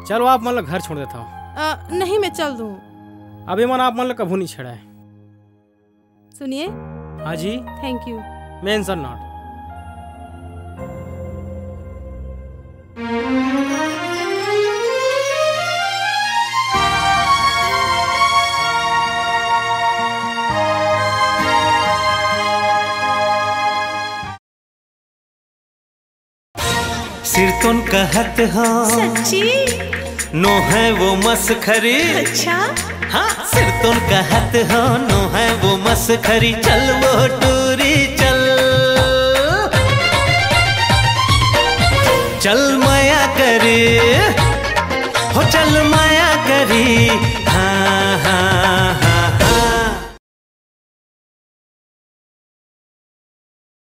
चलो आप मतलब घर छोड़ देता हूँ। नहीं मैं चल दूँ। अभी मन आप मतलब कभू नहीं छेड़ा है। सुनिए। हाँ जी। Thank you. Mention not. सिर तुन कहत हाँ सच्ची नो है वो मसखरी। अच्छा हाँ सिर तुन कहत हाँ नो है वो मसखरी। चल वो टूरी चल चल